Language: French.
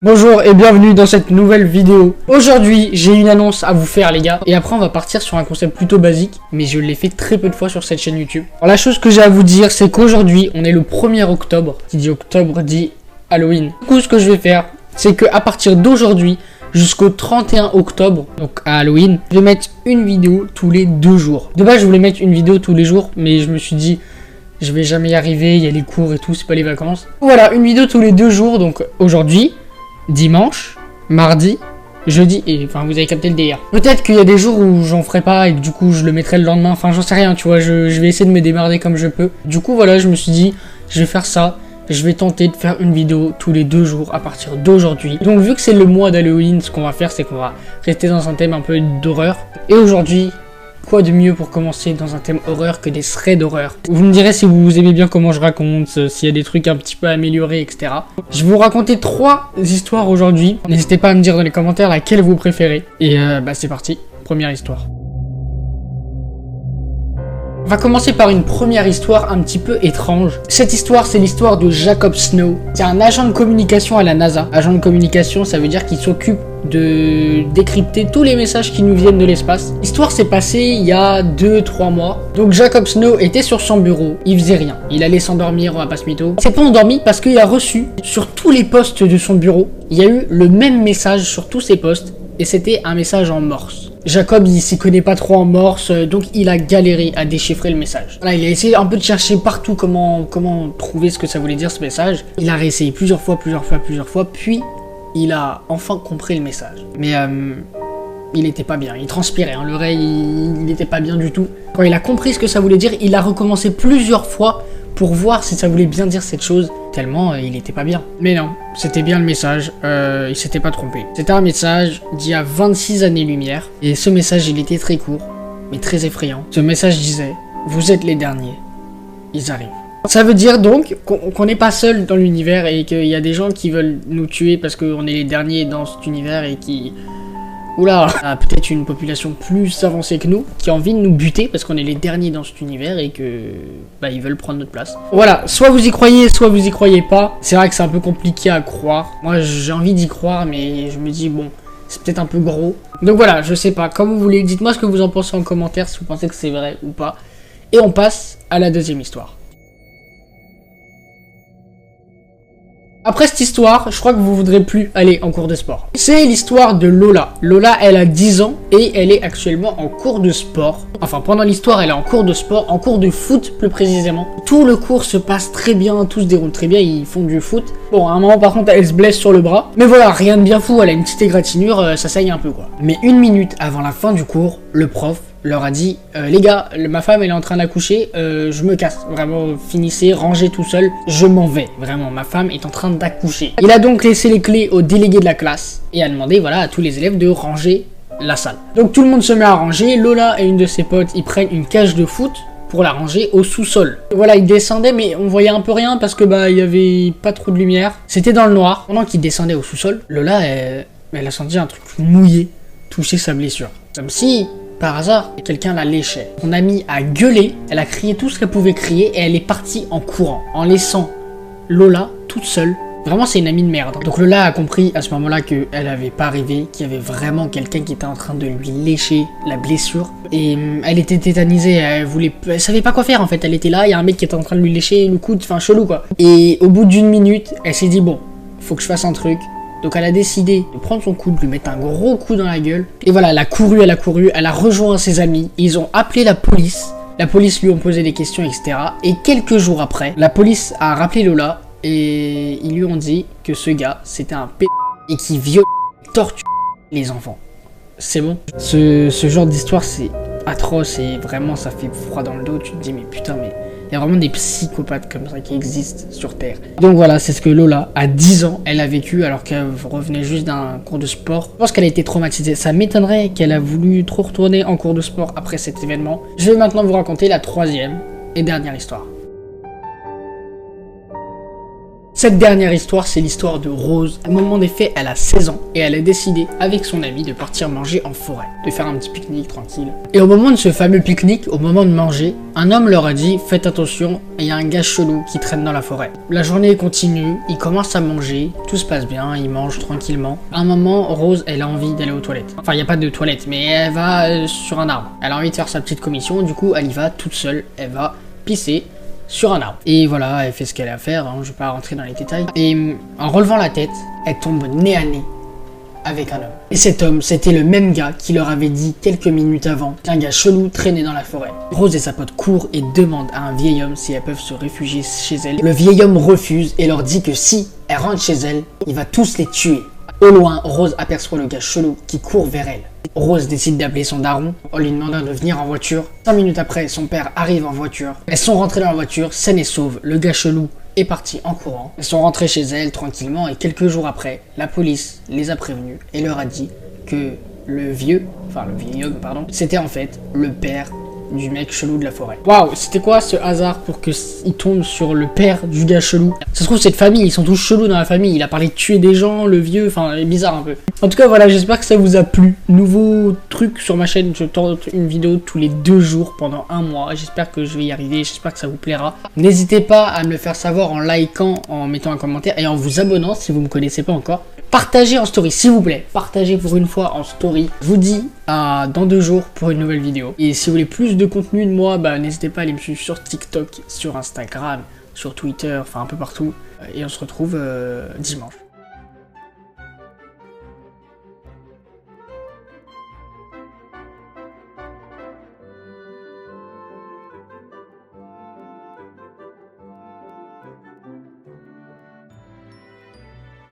Bonjour et bienvenue dans cette nouvelle vidéo. Aujourd'hui, j'ai une annonce à vous faire les gars. Et après, on va partir sur un concept plutôt basique. Mais je l'ai fait très peu de fois sur cette chaîne YouTube. Alors la chose que j'ai à vous dire, c'est qu'aujourd'hui, on est le 1er octobre. Qui dit octobre dit Halloween. Du coup, ce que je vais faire, c'est qu'à partir d'aujourd'hui jusqu'au 31 octobre, donc à Halloween, je vais mettre une vidéo tous les 2 jours. De base, je voulais mettre une vidéo tous les jours, mais je me suis dit... je vais jamais y arriver, il y a les cours et tout, c'est pas les vacances. Voilà, une vidéo tous les 2 jours, donc aujourd'hui... dimanche, mardi, jeudi, et enfin vous avez capté le délire. Peut-être qu'il y a des jours où j'en ferai pas et que du coup je le mettrai le lendemain, enfin j'en sais rien, tu vois, je vais essayer de me démerder comme je peux. Du coup voilà, je me suis dit, je vais faire ça, je vais tenter de faire une vidéo tous les 2 jours à partir d'aujourd'hui. Donc vu que c'est le mois d'Halloween, ce qu'on va faire c'est qu'on va rester dans un thème un peu d'horreur. Et aujourd'hui, quoi de mieux pour commencer dans un thème horreur que des threads d'horreur. Vous me direz si vous aimez bien comment je raconte, s'il y a des trucs un petit peu améliorés, etc. Je vais vous raconter 3 histoires aujourd'hui. N'hésitez pas à me dire dans les commentaires laquelle vous préférez. Et bah c'est parti, première histoire. On va commencer par une première histoire un petit peu étrange. Cette histoire, c'est l'histoire de Jacob Snow. C'est un agent de communication à la NASA. Agent de communication, ça veut dire qu'il s'occupe de décrypter tous les messages qui nous viennent de l'espace. L'histoire s'est passée il y a 2-3 mois. Donc Jacob Snow était sur son bureau, il faisait rien. Il allait s'endormir, on va pas se mytho. Il s'est pas endormi parce qu'il a reçu sur tous les postes de son bureau, il y a eu le même message sur tous ses postes. Et c'était un message en morse. Jacob, il s'y connaît pas trop en morse, donc il a galéré à déchiffrer le message. Voilà, il a essayé un peu de chercher partout comment trouver ce que ça voulait dire ce message. Il a réessayé plusieurs fois, puis il a enfin compris le message. Mais il était pas bien, il transpirait, hein, l'oreille, il n'était pas bien du tout. Quand il a compris ce que ça voulait dire, il a recommencé plusieurs fois pour voir si ça voulait bien dire cette chose, tellement il était pas bien. Mais non, c'était bien le message, il s'était pas trompé. C'était un message d'il y a 26 années-lumière, et ce message il était très court, mais très effrayant. Ce message disait, vous êtes les derniers, ils arrivent. Ça veut dire donc qu'on n'est pas seul dans l'univers et qu'il y a des gens qui veulent nous tuer parce qu'on est les derniers dans cet univers et qui... oula, a peut-être une population plus avancée que nous qui a envie de nous buter parce qu'on est les derniers dans cet univers et que bah ils veulent prendre notre place. Voilà, soit vous y croyez, soit vous y croyez pas. C'est vrai que c'est un peu compliqué à croire. Moi j'ai envie d'y croire mais je me dis bon, c'est peut-être un peu gros. Donc voilà, je sais pas, comme vous voulez, dites-moi ce que vous en pensez en commentaire si vous pensez que c'est vrai ou pas. Et on passe à la deuxième histoire. Après cette histoire, je crois que vous voudrez plus aller en cours de sport. C'est l'histoire de Lola. Lola, elle a 10 ans et elle est actuellement en cours de sport. Enfin, pendant l'histoire, elle est en cours de sport, en cours de foot plus précisément. Tout le cours se passe très bien, tout se déroule très bien, ils font du foot. Bon, à un moment par contre, elle se blesse sur le bras. Mais voilà, rien de bien fou, elle a une petite égratignure, ça saigne un peu quoi. Mais 1 minute avant la fin du cours, le prof leur a dit les gars, ma femme elle est en train d'accoucher, je me casse, vraiment finissez, rangez tout seul, je m'en vais, vraiment ma femme est en train d'accoucher. Il a donc laissé les clés au délégué de la classe et a demandé voilà à tous les élèves de ranger la salle. Donc tout le monde se met à ranger, Lola et une de ses potes ils prennent une cage de foot pour la ranger au sous-sol. Voilà, ils descendaient mais on voyait un peu rien parce que bah il y avait pas trop de lumière, c'était dans le noir. Pendant qu'ils descendaient au sous-sol, Lola elle a senti un truc mouillé toucher sa blessure, comme si par hasard, quelqu'un la léchait. Son amie a gueulé, elle a crié tout ce qu'elle pouvait crier et elle est partie en courant, en laissant Lola toute seule. Vraiment, c'est une amie de merde. Donc Lola a compris à ce moment-là qu'elle avait pas rêvé, qu'il y avait vraiment quelqu'un qui était en train de lui lécher la blessure. Et elle était tétanisée, elle savait pas quoi faire en fait. Elle était là, il y a un mec qui était en train de lui lécher le coude, enfin chelou quoi. Et au bout d'1 minute, elle s'est dit bon, faut que je fasse un truc. Donc elle a décidé de prendre son coude, de lui mettre un gros coup dans la gueule. Et voilà, elle a couru, elle a rejoint ses amis. Ils ont appelé la police. La police lui ont posé des questions, etc. Et quelques jours après, la police a rappelé Lola. Et ils lui ont dit que ce gars, c'était un p*** et qui viole, torture les enfants. C'est bon. Ce genre d'histoire, c'est atroce et vraiment, ça fait froid dans le dos. Tu te dis, mais putain, mais... il y a vraiment des psychopathes comme ça qui existent sur Terre. Donc voilà, c'est ce que Lola, à 10 ans, elle a vécu alors qu'elle revenait juste d'un cours de sport. Je pense qu'elle a été traumatisée. Ça m'étonnerait qu'elle a voulu trop retourner en cours de sport après cet événement. Je vais maintenant vous raconter la 3e et dernière histoire. Cette dernière histoire, c'est l'histoire de Rose. Au moment des faits, elle a 16 ans et elle a décidé, avec son ami, de partir manger en forêt, de faire un petit pique-nique tranquille. Et au moment de ce fameux pique-nique, au moment de manger, un homme leur a dit « Faites attention, il y a un gars chelou qui traîne dans la forêt ». La journée continue, ils commencent à manger, tout se passe bien, ils mangent tranquillement. À un moment, Rose, elle a envie d'aller aux toilettes. Enfin, il n'y a pas de toilettes, mais elle va sur un arbre. Elle a envie de faire sa petite commission, du coup, elle y va toute seule, elle va pisser sur un arbre. Et voilà, elle fait ce qu'elle a à faire, hein, je vais pas rentrer dans les détails. Et en relevant la tête, elle tombe nez à nez avec un homme. Et cet homme, c'était le même gars qui leur avait dit quelques minutes avant qu'un gars chelou traînait dans la forêt. Rose et sa pote courent et demandent à un vieil homme si elles peuvent se réfugier chez elle. Le vieil homme refuse et leur dit que si elles rentrent chez elle, il va tous les tuer. Au loin, Rose aperçoit le gars chelou qui court vers elle. Rose décide d'appeler son daron en lui demandant de venir en voiture. 5 minutes après, son père arrive en voiture. Elles sont rentrées dans la voiture, saines et sauves. Le gars chelou est parti en courant. Elles sont rentrées chez elles tranquillement et quelques jours après, la police les a prévenus et leur a dit que le vieil homme, c'était en fait le père du mec chelou de la forêt. Waouh, c'était quoi ce hasard pour que il tombe sur le père du gars chelou? Ça se trouve cette famille, ils sont tous chelous dans la famille. Il a parlé de tuer des gens, le vieux, enfin, il est bizarre un peu. En tout cas, voilà, j'espère que ça vous a plu. Nouveau truc sur ma chaîne, je tente une vidéo tous les 2 jours pendant 1 mois. J'espère que je vais y arriver, j'espère que ça vous plaira. N'hésitez pas à me le faire savoir en likant, en mettant un commentaire et en vous abonnant si vous me connaissez pas encore. Partagez en story, s'il vous plaît. Partagez pour une fois en story. Je vous dis à dans 2 jours pour une nouvelle vidéo. Et si vous voulez plus de contenu de moi, n'hésitez pas à aller me suivre sur TikTok, sur Instagram, sur Twitter, enfin un peu partout. Et on se retrouve dimanche.